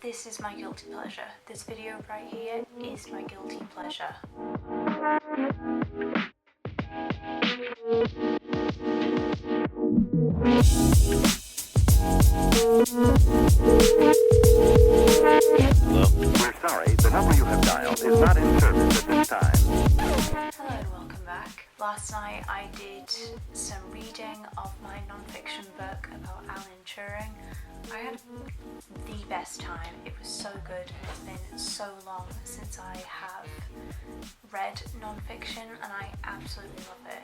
This is my guilty pleasure. This video right here is my guilty pleasure. Hello? We're sorry, the number you have dialed is not in service at this time. Hello and welcome back. Last night I did some reading of my non-fiction book about Alan Turing. I had the best time. It was so good and it's been so long since I have read non-fiction and I absolutely love it.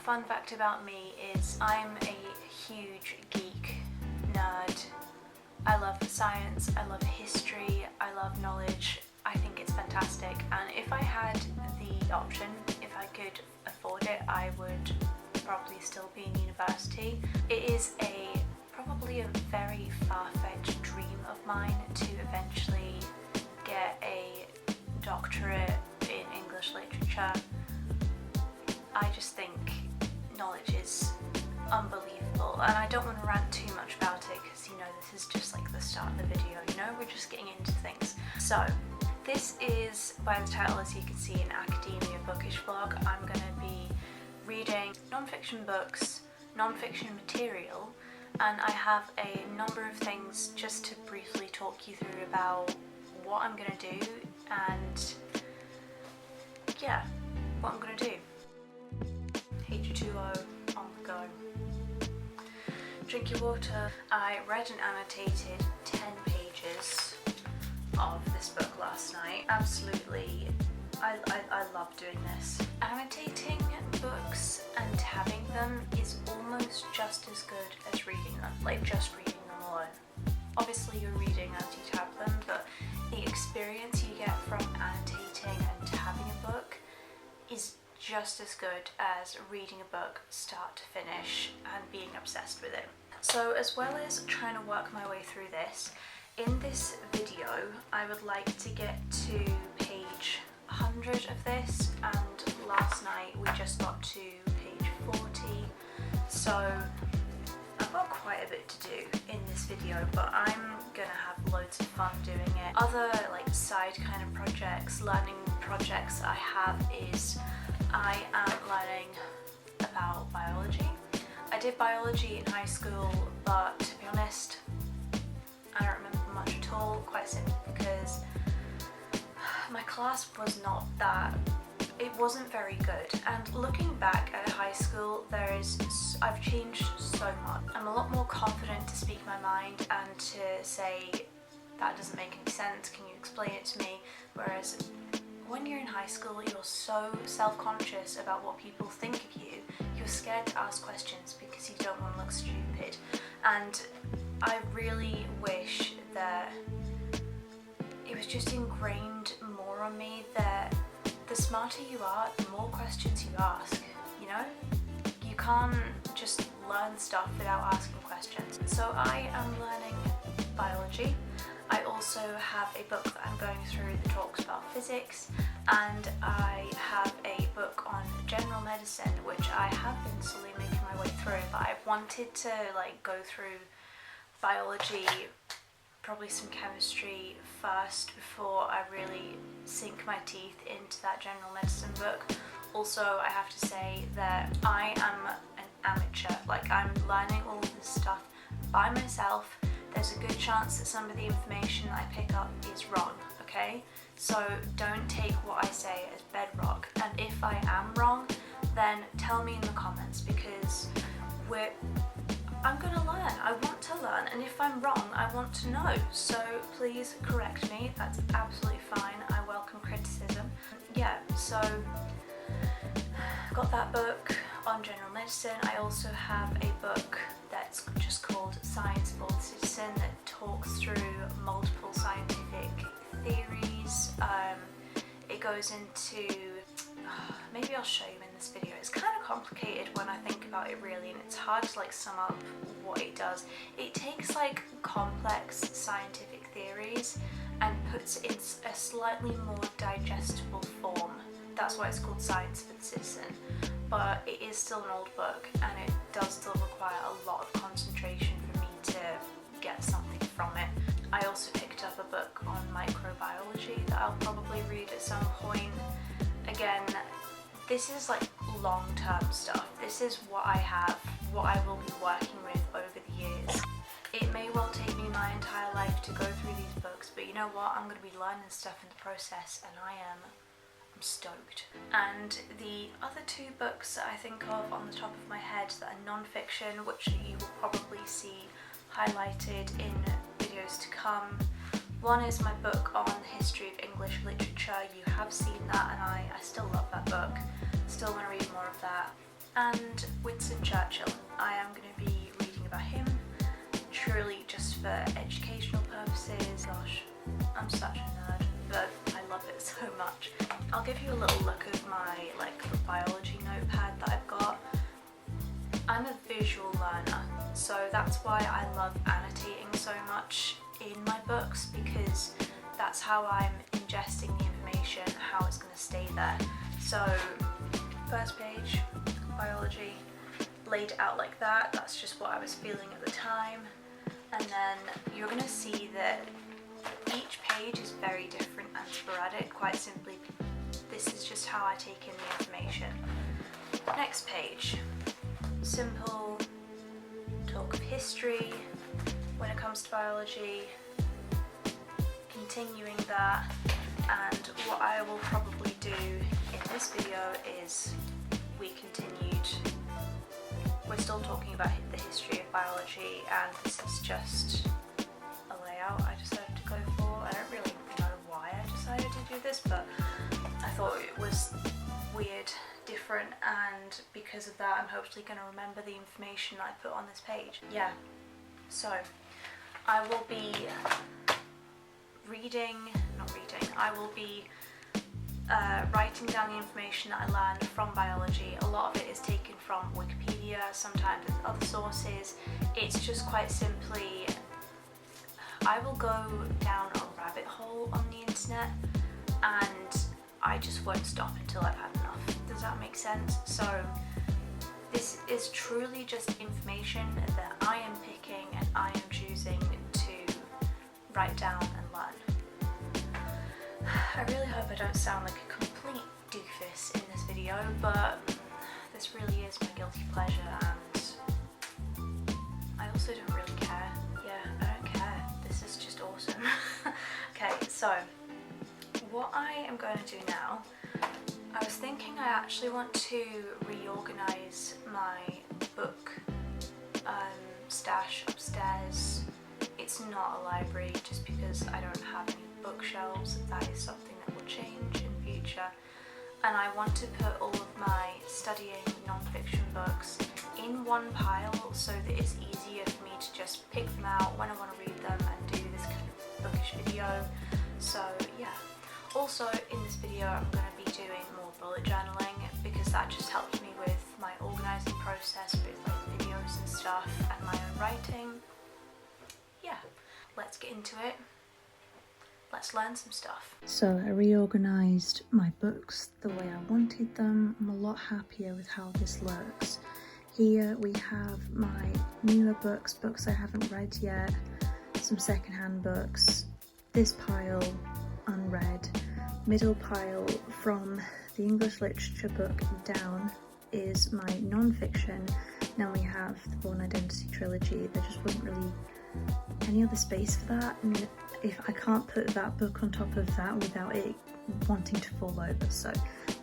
fun fact about me is I'm a huge geek, nerd. I love science, I love history, I love knowledge. I think it's fantastic, and if I had the option, if I could afford it, I would probably still be in university. It is probably a very far-fetched dream of mine to eventually get a doctorate in English literature. I just think knowledge is unbelievable, and I don't want to rant too much about it because, you know, this is just like the start of the video, you know, we're just getting into things. So this is, by the title as you can see, an academia bookish vlog. I'm going to be reading non-fiction books, non-fiction material, and I have a number of things just to briefly talk you through about what I'm going to do and yeah, what I'm going to do. H2O on the go. Drink your water. I read and annotated 10 pages of this book last night. Absolutely, I love doing this. Annotating books and having them is almost just as good as reading them, like just reading them alone. Obviously you're reading as you tab them, but the experience you get from annotating and having a book is just as good as reading a book start to finish and being obsessed with it. So as well as trying to work my way through this, in this video I would like to get to page 100 of this, and last night we just got to page 40, so I've got quite a bit to do in this video, but I'm gonna have loads of fun doing it. Other like side kind of projects, learning projects I have is I am learning about biology. I did biology in high school, but to be honest, I don't remember much at all, quite simply because my class was not that, it wasn't very good. And looking back at high school, I've changed so much. I'm a lot more confident to speak my mind and to say, that doesn't make any sense, can you explain it to me? Whereas when you're in high school, you're so self-conscious about what people think of you. You're scared to ask questions because you don't want to look stupid. And I really wish that it was just ingrained more on me that the smarter you are, the more questions you ask, you know? You can't just learn stuff without asking questions. So I am learning biology. I also have a book that I'm going through that talks about physics, and I have a book on general medicine which I have been slowly making my way through, but I wanted to like go through biology, probably some chemistry first before I really sink my teeth into that general medicine book. Also, I have to say that I am an amateur, like I'm learning all of this stuff by myself. There's a good chance that some of the information I pick up is wrong, okay? So don't take what I say as bedrock, and if I am wrong, then tell me in the comments, because I'm gonna learn, I want to learn, and if I'm wrong, I want to know, so please correct me, that's absolutely fine, I welcome criticism. Yeah, so got that book on general medicine. I also have a book that's just called Science for the Citizen that talks through multiple scientific theories. It goes into, maybe I'll show you in this video. It's kind of complicated when I think about it really, and it's hard to like sum up what it does. It takes like complex scientific theories and puts it in a slightly more digestible form. That's why it's called Science for the Citizen. But it is still an old book, and it does still require a lot of concentration for me to get something from it. I also picked up a book on microbiology that I'll probably read at some point. Again, this is like long-term stuff. This is what I have, what I will be working with over the years. It may well take me my entire life to go through these books, but you know what? I'm going to be learning stuff in the process, and I'm stoked. And the other two books that I think of on the top of my head that are non-fiction, which you will probably see highlighted in videos to come. One is my book on the history of English literature. You have seen that, and I still love that book. Still want to read more of that. and Winston Churchill. I am going to be reading about him, truly just for educational purposes. Gosh, I'm such a nerd, but I love it so much. I'll give you a little look of my biology notepad that I've got. I'm a visual learner, so that's why I love annotating so much in my books, because that's how I'm ingesting the information, how it's going to stay there. So first page, biology, laid out like that. That's just what I was feeling at the time. And then you're going to see that each page is very different and sporadic. Quite simply, this is just how I take in the information. Next page, simple talk of history when it comes to biology, continuing that. And what I will probably do in this video is we're still talking about the history of biology, and this is just a layout I decided to go for. I don't really know why I decided to do this, but I thought it was weird, different, and because of that I'm hopefully going to remember the information I put on this page. Yeah, so I will be I will be writing down the information that I learned from biology. A lot of it is taken from Wikipedia, sometimes with other sources. It's just quite simply, I will go down a rabbit hole on the internet and I just won't stop until I've had enough. Does that make sense? So this is truly just information that I am picking and I am choosing to write down and learn. I really hope I don't sound like a complete doofus in this video, but this really is my guilty pleasure, and I also don't really care. Yeah, I don't care. This is just awesome. Okay, so what I am going to do now, I was thinking I actually want to reorganize my book stash upstairs. It's not a library just because I don't have any bookshelves. That is something that will change in future. And I want to put all of my studying non-fiction books in one pile so that it's easier for me to just pick them out when I want to read them and do this kind of bookish video. So yeah. Also in this video I'm going to be doing more bullet journaling because that just helps me with my organising process with like videos and stuff and my own writing. Yeah, let's get into it. Let's learn some stuff. So I reorganised my books the way I wanted them. I'm a lot happier with how this looks. Here we have my newer books I haven't read yet, some secondhand books, this pile unread, middle pile from the English literature book down is my non-fiction. Then we have the Born Identity trilogy. There just wasn't really any other space for that, and if I can't put that book on top of that without it wanting to fall over, so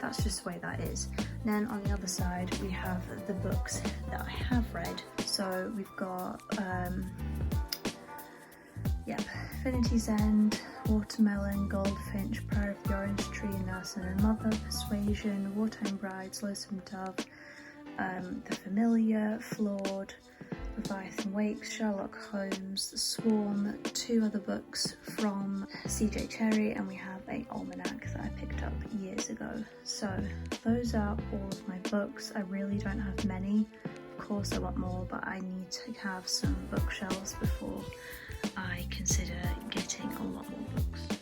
that's just the way that is. And then on the other side we have the books that I have read. So we've got Affinity's End, Watermelon, Goldfinch, Prayer of the Orange Tree, Nelson and Mother, Persuasion, Wartime Brides, Lonesome Dove, The Familiar, Flawed, Leviathan Wakes, Sherlock Holmes, Swarm, two other books from CJ Cherryh, and we have an almanac that I picked up years ago. So those are all of my books. I really don't have many. Of course I want more, but I need to have some bookshelves before I consider getting a lot more books.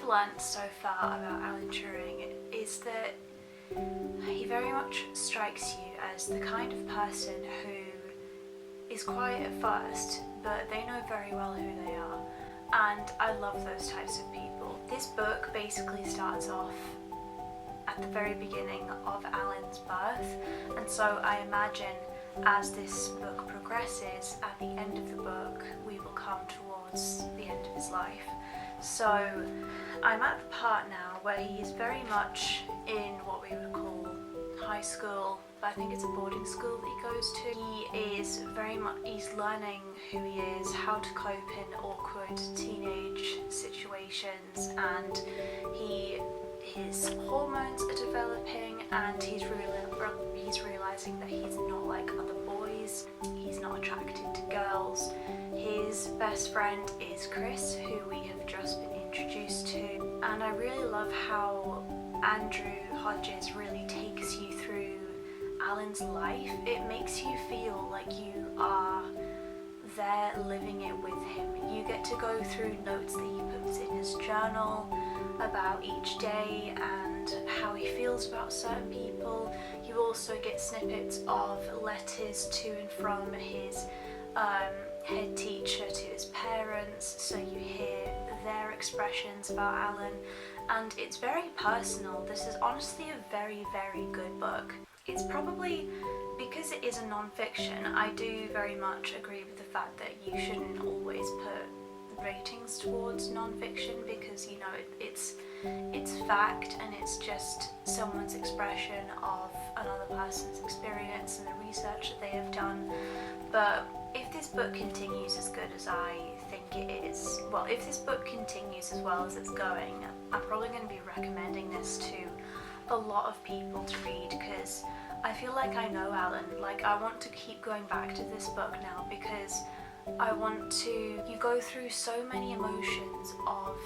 learnt so far about Alan Turing is that he very much strikes you as the kind of person who is quiet at first, but they know very well who they are, and I love those types of people. This book basically starts off at the very beginning of Alan's birth, and so I imagine as this book progresses, at the end of the book we will come towards the end of his life. So I'm at the part now where he is very much in what we would call high school, but I think it's a boarding school that he goes to. He is very much, he's learning who he is, how to cope in awkward teenage situations, and his hormones are developing, and he's realising that he's not like other boys, he's not attracted to girls. His best friend is Chris, who we have just been introduced to, and I really love how Andrew Hodges really takes you through Alan's life. It makes you feel like you are there living it with him. You get to go through notes that he puts in his journal about each day and how he feels about certain people. You also get snippets of letters to and from his head teacher to his parents, so you hear their expressions about Alan, and it's very personal. This is honestly a very, very good book. It's probably, because it is a non-fiction, I do very much agree with the fact that you shouldn't always put ratings towards non-fiction, because you know it's fact and it's just someone's expression of another person's experience and the research that they have done. But if this book continues as good as I think it is, well, if this book continues as well as it's going, I'm probably going to be recommending this to a lot of people to read, because I feel like I know Alan. Like, I want to keep going back to this book now, because I want to, you go through so many emotions of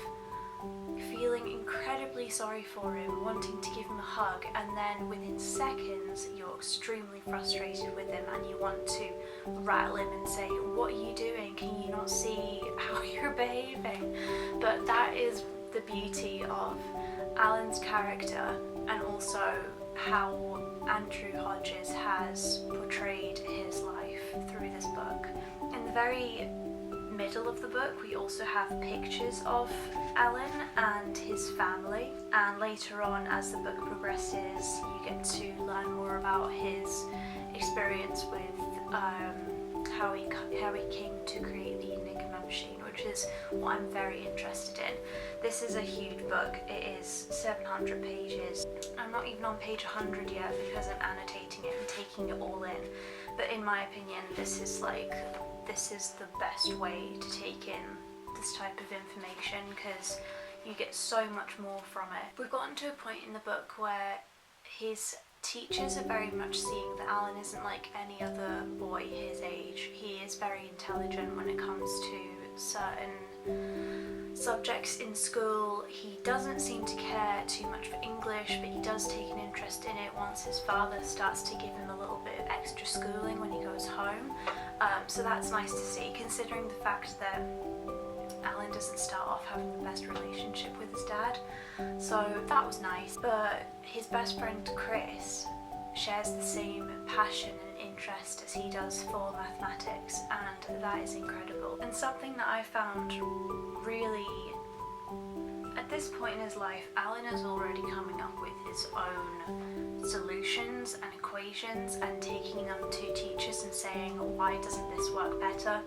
feeling incredibly sorry for him, wanting to give him a hug, and then within seconds you're extremely frustrated with him and you want to rattle him and say, what are you doing? Can you not see how you're behaving? But that is the beauty of Alan's character, and also how Andrew Hodges has portrayed his life through this book. In the very middle of the book we also have pictures of Alan and his family, and later on as the book progresses you get to learn more about his experience with how he came to create the Enigma machine, which is what I'm very interested in. This is a huge book. It is 700 pages. I'm not even on page 100 yet because I'm annotating it and taking it all in, but in my opinion this is the best way to take in this type of information, because you get so much more from it. We've gotten to a point in the book where his teachers are very much seeing that Alan isn't like any other boy his age. He is very intelligent when it comes to certain subjects in school. He doesn't seem to care too much for English, but he does take an interest in it once his father starts to give him a little bit of extra schooling when he goes home. So that's nice to see, considering the fact that Alan doesn't start off having the best relationship with his dad. So that was nice. But his best friend Chris shares the same passion and interest as he does for mathematics, and that is incredible. And something that I found really, at this point in his life, Alan is already coming up with his own solutions and equations and taking them to teachers and saying, why doesn't this work better?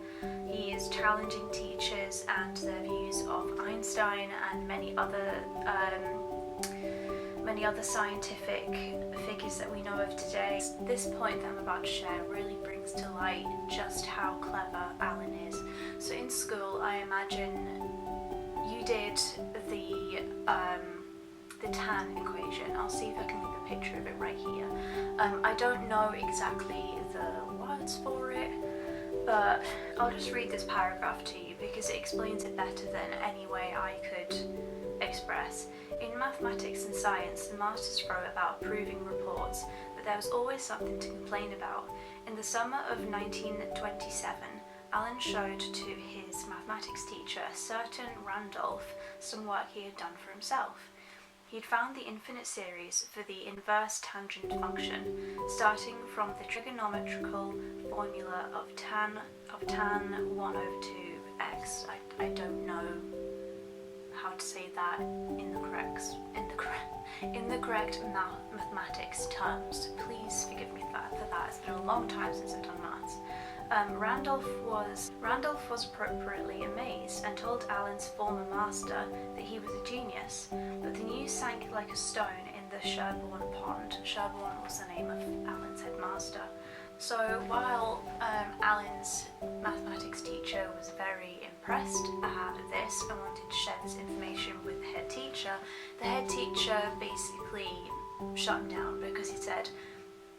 He is challenging teachers and their views of Einstein and many other scientific figures that we know of today. This point that I'm about to share really brings to light just how clever Alan is. So in school, I imagine you did the tan equation. I'll see if I can leave a picture of it right here. I don't know exactly the words for it, but I'll just read this paragraph to you because it explains it better than any way I could express. In mathematics and science, the masters wrote about approving reports, but there was always something to complain about. In the summer of 1927, Alan showed to his mathematics teacher, a certain Randolph, some work he had done for himself. He'd found the infinite series for the inverse tangent function, starting from the trigonometrical formula of tan 1 over 2x. I don't know how to say that in the correct mathematics terms. Please forgive me for that. It's been a long time since I've done maths. Randolph was appropriately amazed and told Alan's former master that he was a genius, but the news sank like a stone in the Sherborne pond. Sherborne was the name of Alan's headmaster. So while Alan's mathematics teacher was very impressed at this and wanted to share this information with the head teacher basically shut him down because he said,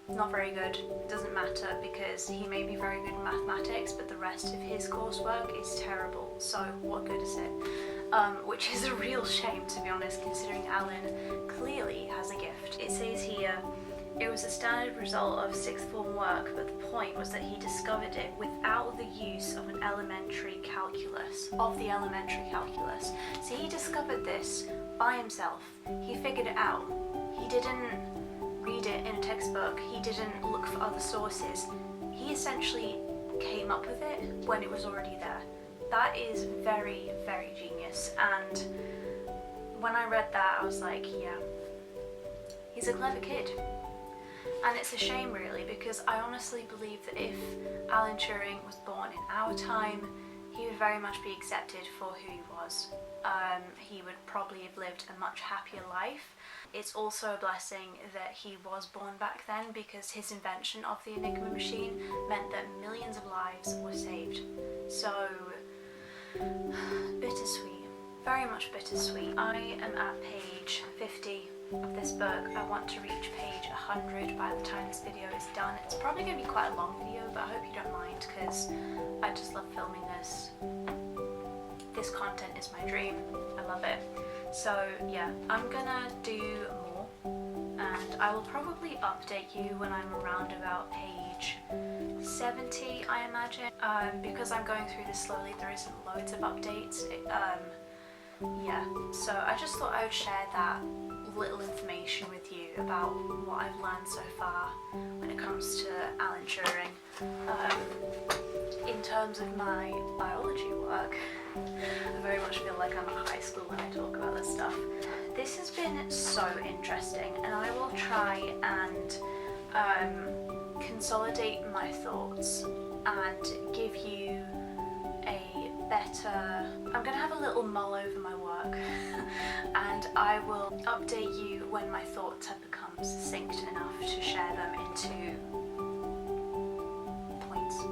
not very good, doesn't matter, because he may be very good in mathematics but the rest of his coursework is terrible, so what good is it? Which is a real shame, to be honest, considering Alan clearly has a gift. It says here, It was a standard result of sixth form work, but the point was that he discovered it without the use of the elementary calculus. So he discovered this by himself. He figured it out. He didn't read it in a textbook. He didn't look for other sources. He essentially came up with it when it was already there. That is very, very genius. And when I read that, I was like, yeah, he's a clever kid. And it's a shame, really, because I honestly believe that if Alan Turing was born in our time, he would very much be accepted for who he was. He would probably have lived a much happier life. It's also a blessing that he was born back then, because his invention of the Enigma machine meant that millions of lives were saved. So, bittersweet. Very much bittersweet. I am at page 50 of this book. I want to reach page 100 by the time this video is done. It's probably going to be quite a long video, but I hope you don't mind, because I just love filming this. This content is my dream. I love it. So yeah, I'm gonna do more, and I will probably update you when I'm around about page 70, I imagine. Because I'm going through this slowly, there isn't loads of updates. Yeah, so I just thought I would share that little information with you about what I've learned so far when it comes to Alan Turing. In terms of my biology work, I very much feel like I'm at high school when I talk about this stuff. This has been so interesting, and I will try and consolidate my thoughts and give you a better... I'm going to have a little mull over my work and I will update you when my thoughts have become succinct enough to share them into points.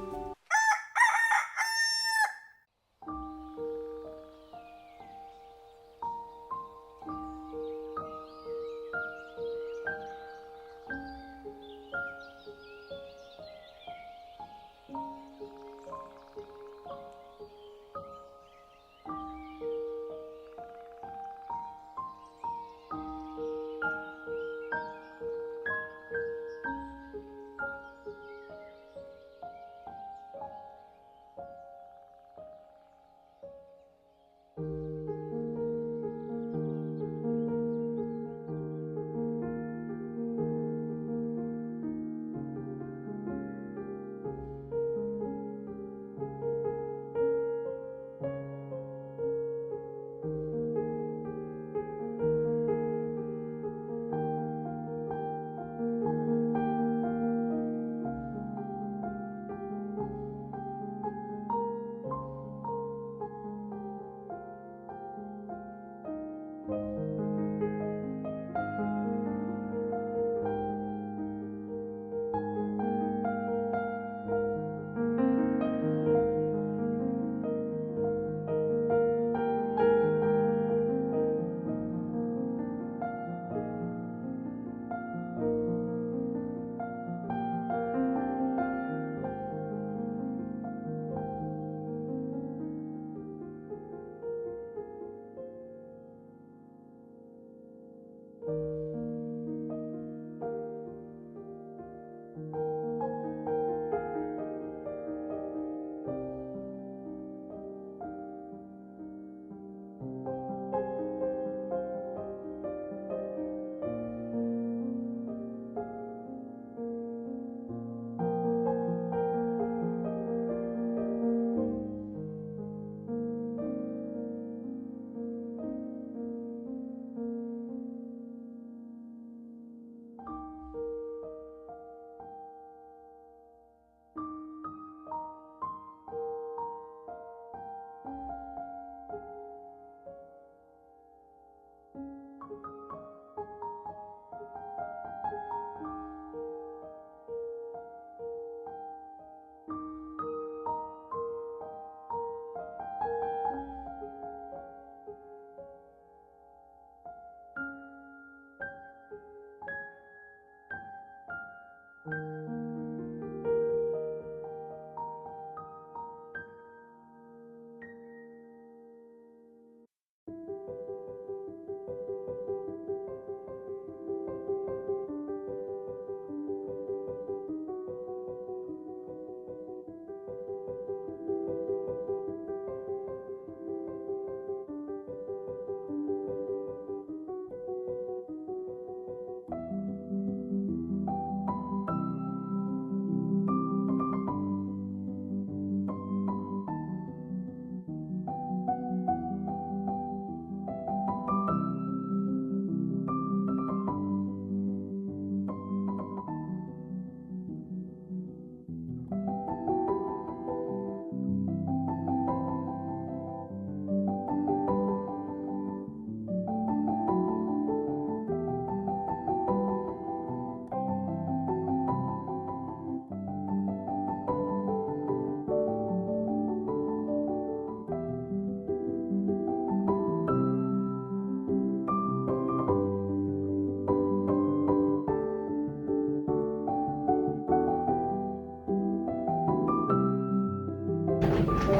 In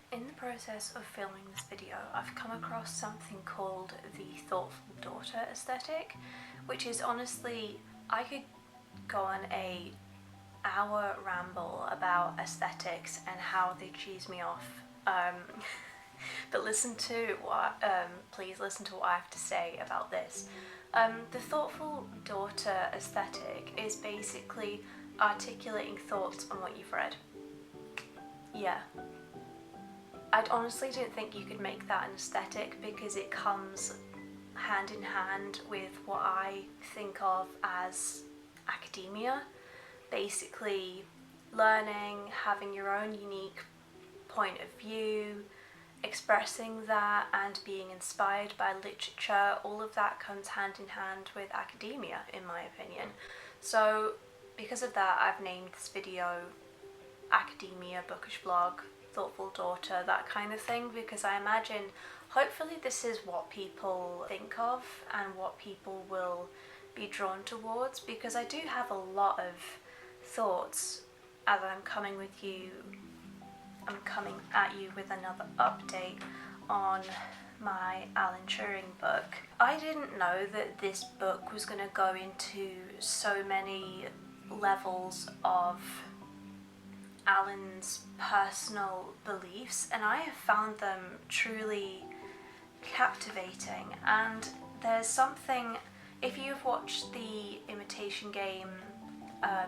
the process of filming this video, I've come across something called the thoughtful daughter aesthetic, which is honestly, I could go on a hour ramble about aesthetics and how they cheese me off. But please listen to what I have to say about this. The thoughtful daughter aesthetic is basically articulating thoughts on what you've read. Yeah. I honestly don't think you could make that an aesthetic because it comes hand in hand with what I think of as academia. Basically, learning, having your own unique point of view, expressing that and being inspired by literature, all of that comes hand in hand with academia, in my opinion. So because of that, I've named this video Academia, Bookish Blog, Thoughtful Daughter, that kind of thing, because I imagine hopefully this is what people think of and what people will be drawn towards, because I do have a lot of thoughts as I'm coming at you with another update on my Alan Turing book. I didn't know that this book was going to go into so many levels of Alan's personal beliefs, and I have found them truly captivating. And there's something, if you've watched the Imitation Game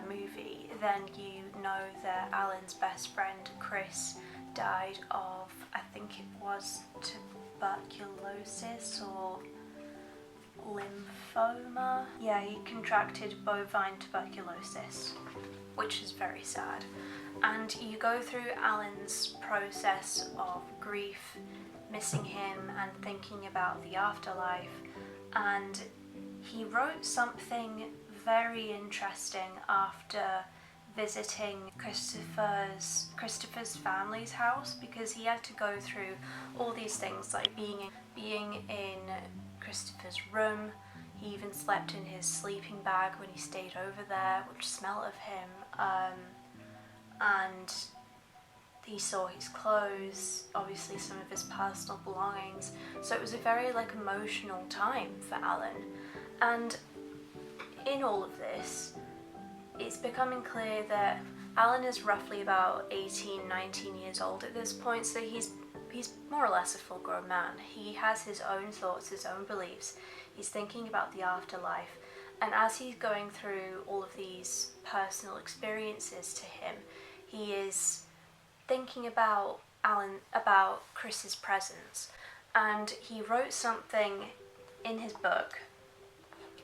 movie, then you know that Alan's best friend Chris died of, I think it was tuberculosis or lymphoma. Yeah, he contracted bovine tuberculosis, which is very sad. And you go through Alan's process of grief, missing him and thinking about the afterlife, and he wrote something very interesting after visiting Christopher's family's house, because he had to go through all these things like being in Christopher's room. He even slept in his sleeping bag when he stayed over there, which smelled of him, and he saw his clothes, obviously some of his personal belongings. So it was a very emotional time for Alan. And in all of this, it's becoming clear that Alan is roughly about 18, 19 years old at this point, so he's more or less a full-grown man. He has his own thoughts, his own beliefs. He's thinking about the afterlife, and as he's going through all of these personal experiences to him, he is thinking about Chris's presence. And he wrote something in his book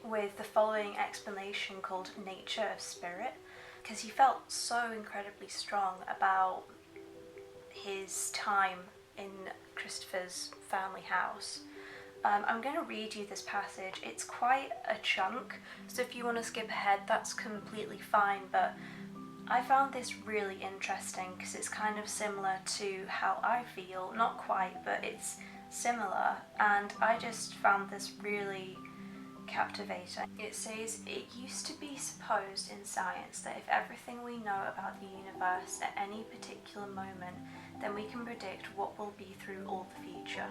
with the following explanation called Nature of Spirit, because he felt so incredibly strong about his time in Christopher's family house. I'm going to read you this passage. It's quite a chunk, so if you want to skip ahead, that's completely fine, but I found this really interesting because it's kind of similar to how I feel. Not quite, but it's similar, and I just found this really captivating. It says, "It used to be supposed in science that if everything we know about the universe at any particular moment, then we can predict what will be through all the future.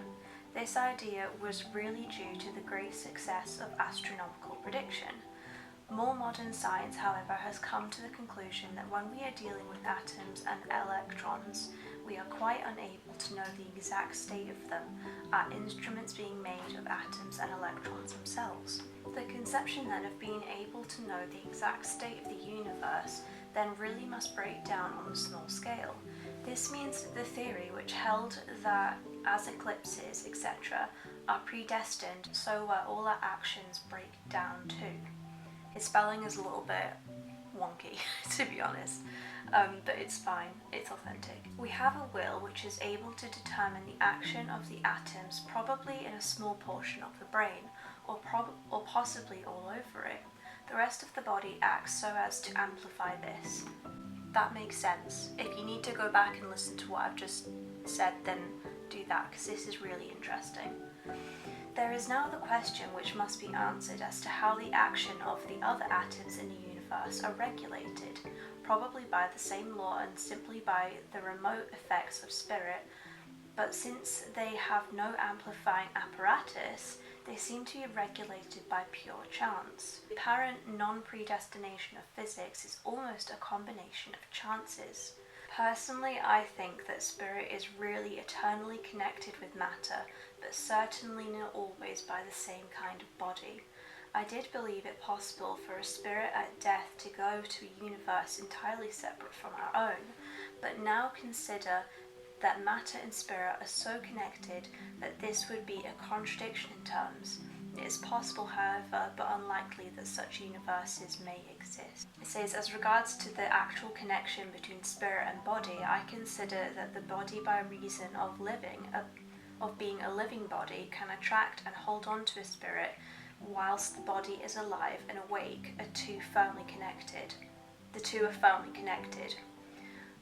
This idea was really due to the great success of astronomical prediction. More modern science, however, has come to the conclusion that when we are dealing with atoms and electrons, we are quite unable to know the exact state of them, our instruments being made of atoms and electrons themselves. The conception then of being able to know the exact state of the universe then really must break down on a small scale. This means that the theory which held that as eclipses, etc., are predestined, so where all our actions break down too." His spelling is a little bit wonky, to be honest, but it's fine, it's authentic. "We have a will which is able to determine the action of the atoms, probably in a small portion of the brain, or possibly all over it. The rest of the body acts so as to amplify this." That makes sense. If you need to go back and listen to what I've just said, then do that, because this is really interesting. "There is now the question which must be answered as to how the action of the other atoms in the universe universe are regulated, probably by the same law and simply by the remote effects of spirit, but since they have no amplifying apparatus, they seem to be regulated by pure chance. The apparent non-predestination of physics is almost a combination of chances. Personally, I think that spirit is really eternally connected with matter, but certainly not always by the same kind of body. I did believe it possible for a spirit at death to go to a universe entirely separate from our own, but now consider that matter and spirit are so connected that this would be a contradiction in terms. It is possible, however, but unlikely that such universes may exist. It says, as regards to the actual connection between spirit and body, I consider that the body, by reason of being a living body, can attract and hold on to a spirit, whilst the body is alive and awake, are two firmly connected. The two are firmly connected.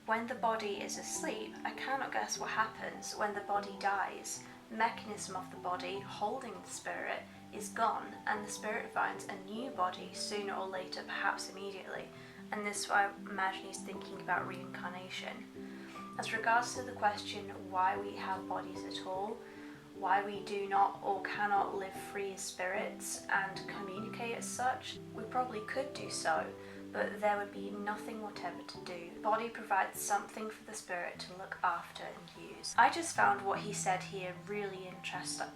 When the body is asleep, I cannot guess what happens when the body dies. The mechanism of the body holding the spirit is gone, and the spirit finds a new body sooner or later, perhaps immediately. And this is why I imagine he's thinking about reincarnation. As regards to the question why we have bodies at all, why we do not or cannot live free as spirits and communicate as such, we probably could do so, but there would be nothing whatever to do. The body provides something for the spirit to look after and use. I just found what he said here really interesting,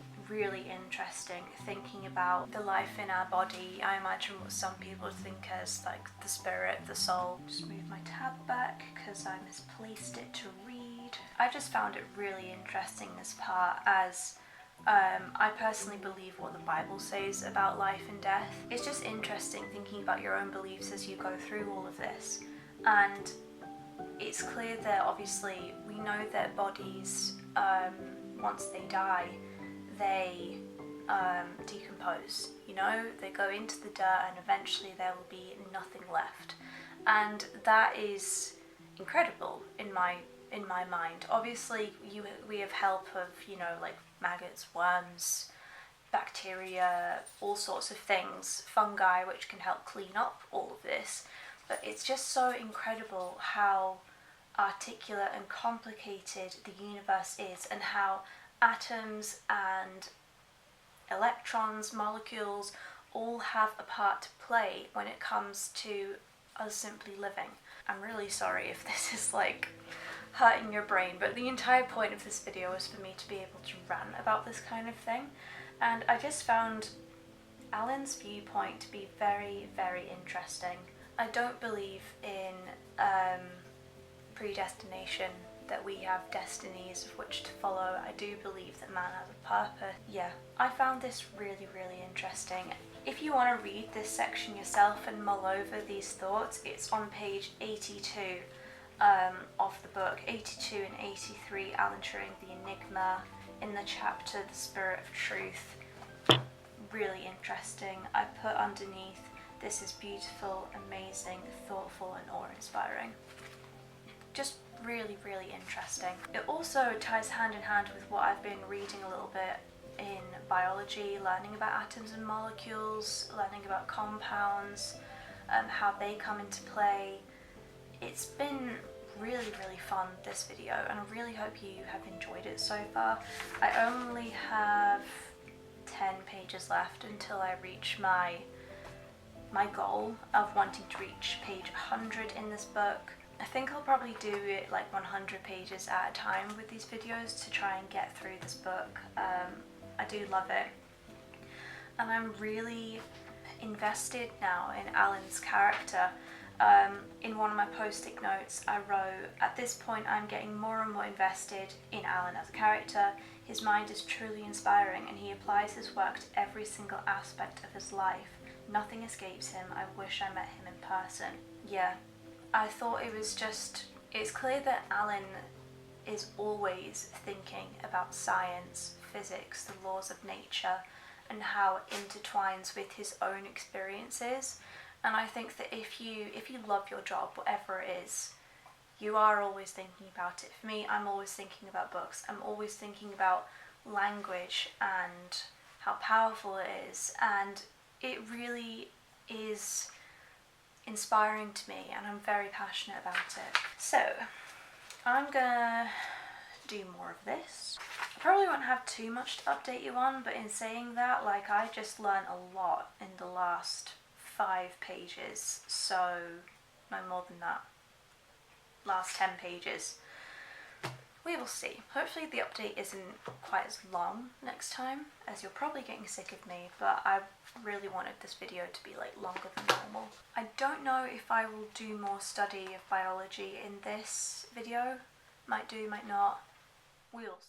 thinking about the life in our body. I imagine what some people think as like the spirit, the soul. Just move my tab back because I misplaced it to read. I just found it really interesting, this part, as I personally believe what the Bible says about life and death. It's just interesting thinking about your own beliefs as you go through all of this. And it's clear that obviously we know that bodies, once they die, they decompose, you know, they go into the dirt and eventually there will be nothing left. And that is incredible in my mind. Obviously we have help of, you know, like maggots, worms, bacteria, all sorts of things, fungi, which can help clean up all of this. But it's just so incredible how articulate and complicated the universe is, and how atoms and electrons, molecules, all have a part to play when it comes to us simply living. I'm really sorry if this is like hurting your brain, but the entire point of this video is for me to be able to rant about this kind of thing, and I just found Alan's viewpoint to be very, very interesting. I don't believe in predestination, that we have destinies of which to follow. I do believe that man has a purpose. Yeah, I found this really, really interesting. If you want to read this section yourself and mull over these thoughts, it's on page 82 of the book, 82 and 83, Alan Turing, The Enigma, in the chapter The Spirit of Truth. Really interesting. I put underneath, this is beautiful, amazing, thoughtful and awe-inspiring. Just really, really interesting. It also ties hand in hand with what I've been reading a little bit in biology, learning about atoms and molecules, learning about compounds, how they come into play. It's been really, really fun, this video, and I really hope you have enjoyed it so far. I only have 10 pages left until I reach my goal of wanting to reach page 100 in this book. I think I'll probably do it like 100 pages at a time with these videos to try and get through this book. I do love it, and I'm really invested now in Alan's character. In one of my post-it notes I wrote, at this point I'm getting more and more invested in Alan as a character. His mind is truly inspiring and he applies his work to every single aspect of his life. Nothing escapes him. I wish I met him in person. Yeah, I thought it was just, it's clear that Alan is always thinking about science, physics, the laws of nature, and how it intertwines with his own experiences. And I think that if you love your job, whatever it is, you are always thinking about it. For me, I'm always thinking about books. I'm always thinking about language and how powerful it is. And it really is inspiring to me, and I'm very passionate about it. So I'm gonna do more of this. I probably won't have too much to update you on, but in saying that, like, I just learned a lot in the last 5 pages, so no more than that, last 10 pages. We will see. Hopefully the update isn't quite as long next time, as you're probably getting sick of me, but I really wanted this video to be like longer than normal. I don't know if I will do more study of biology in this video. Might do, might not. We'll see.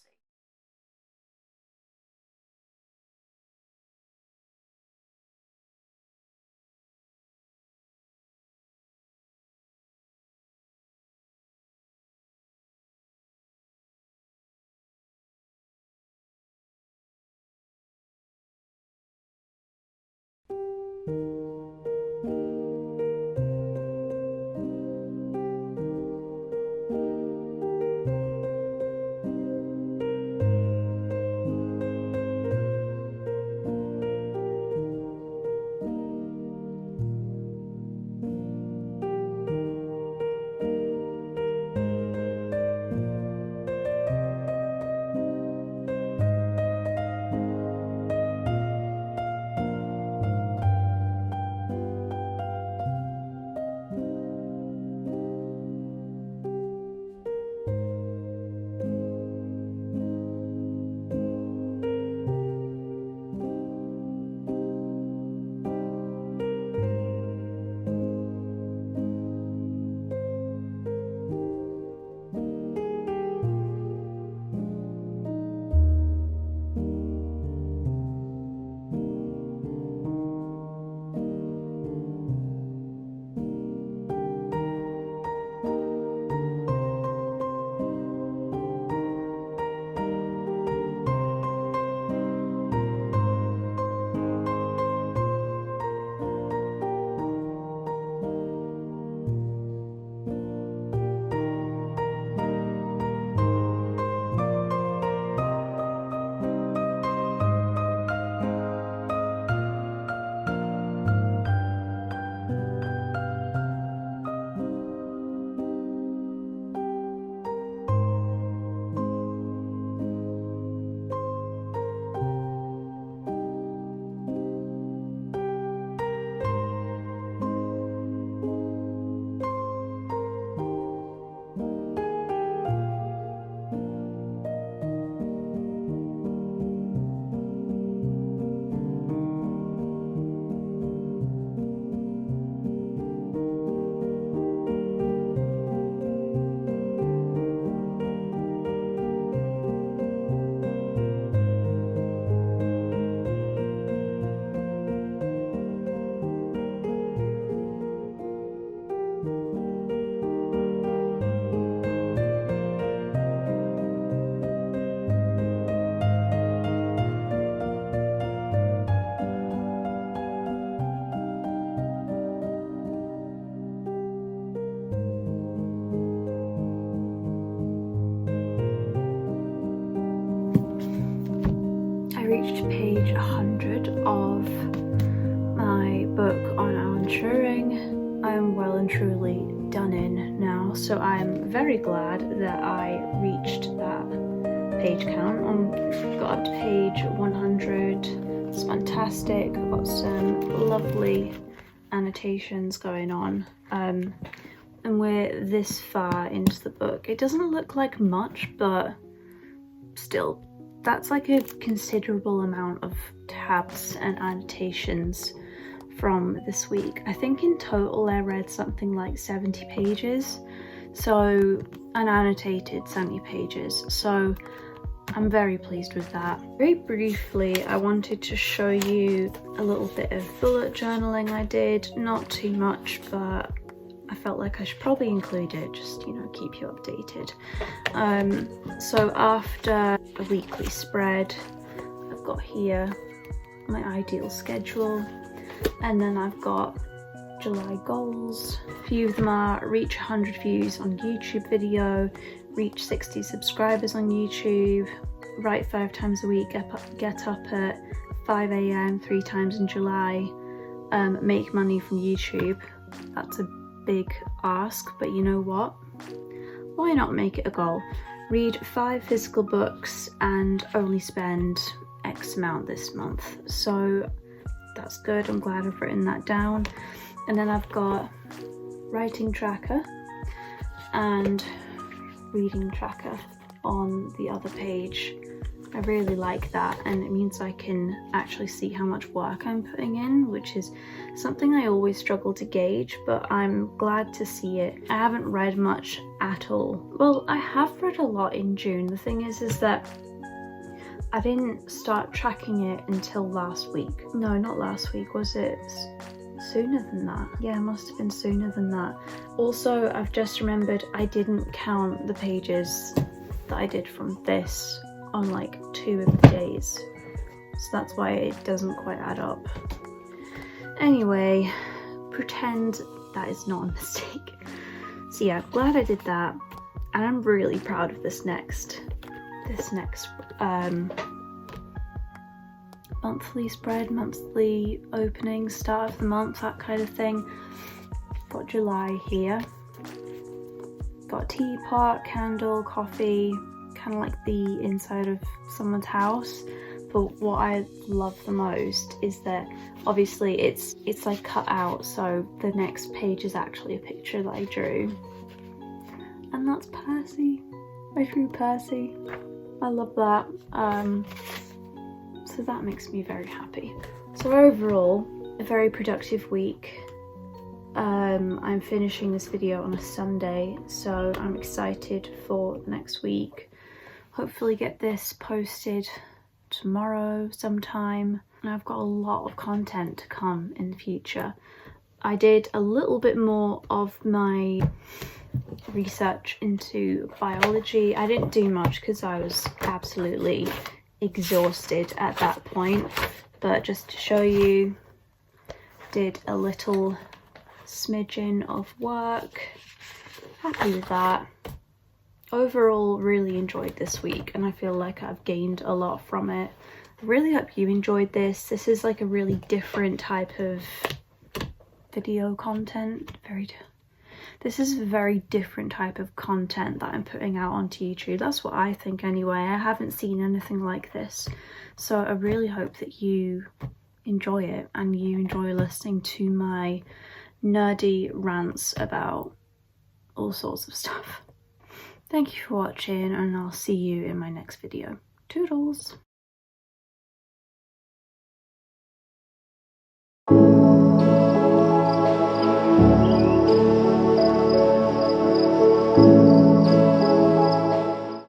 I reached page 100 of my book on Alan Turing. I am well and truly done in now, so I'm very glad that I reached that page count. Got up to page 100. It's fantastic. I've got some lovely annotations going on, and we're this far into the book. It doesn't look like much, but still, that's like a considerable amount of tabs and annotations from this week. I think in total I read something like 70 pages, so, and annotated 70 pages, so I'm very pleased with that. Very briefly, I wanted to show you a little bit of bullet journaling I did. Not too much, but I felt like I should probably include it, just, you know, keep you updated. So after a weekly spread, I've got here my ideal schedule, and then I've got July goals. A few of them are reach 100 views on YouTube video, reach 60 subscribers on YouTube, write 5 times a week, get up at 5 AM 3 times in July, make money from YouTube. That's a big ask, but you know what? Why not make it a goal? Read 5 physical books and only spend X amount this month. So that's good. I'm glad I've written that down. And then I've got writing tracker and reading tracker on the other page. I really like that, and it means I can actually see how much work I'm putting in, which is something I always struggle to gauge, but I'm glad to see it. I haven't read much at all. Well, I have read a lot in June. The thing is that I didn't start tracking it until last week. No, not last week. Was it sooner than that? Yeah, it must have been sooner than that. Also, I've just remembered I didn't count the pages that I did from this on like 2 of the days, so that's why it doesn't quite add up. Anyway, pretend that is not a mistake. So yeah, glad I did that, and I'm really proud of this next monthly spread, monthly opening, start of the month, that kind of thing. Got July here. Got a teapot, candle, coffee, kind of like the inside of someone's house. But what I love the most is that obviously it's like cut out, so the next page is actually a picture that I drew, and that's Percy. I drew Percy. I love that. So that makes me very happy. So overall, a very productive week. I'm finishing this video on a Sunday, so I'm excited for the next week. Hopefully get this posted tomorrow sometime, and I've got a lot of content to come in the future. I did a little bit more of my research into biology. I didn't do much because I was absolutely exhausted at that point, but just to show you, did a little smidgen of work. Happy with that. Overall, really enjoyed this week, and I feel like I've gained a lot from it. I really hope you enjoyed this. This is like a really different type of video content. This is a very different type of content that I'm putting out onto YouTube. That's what I think anyway. I haven't seen anything like this. So I really hope that you enjoy it and you enjoy listening to my nerdy rants about all sorts of stuff. Thank you for watching, and I'll see you in my next video. Toodles!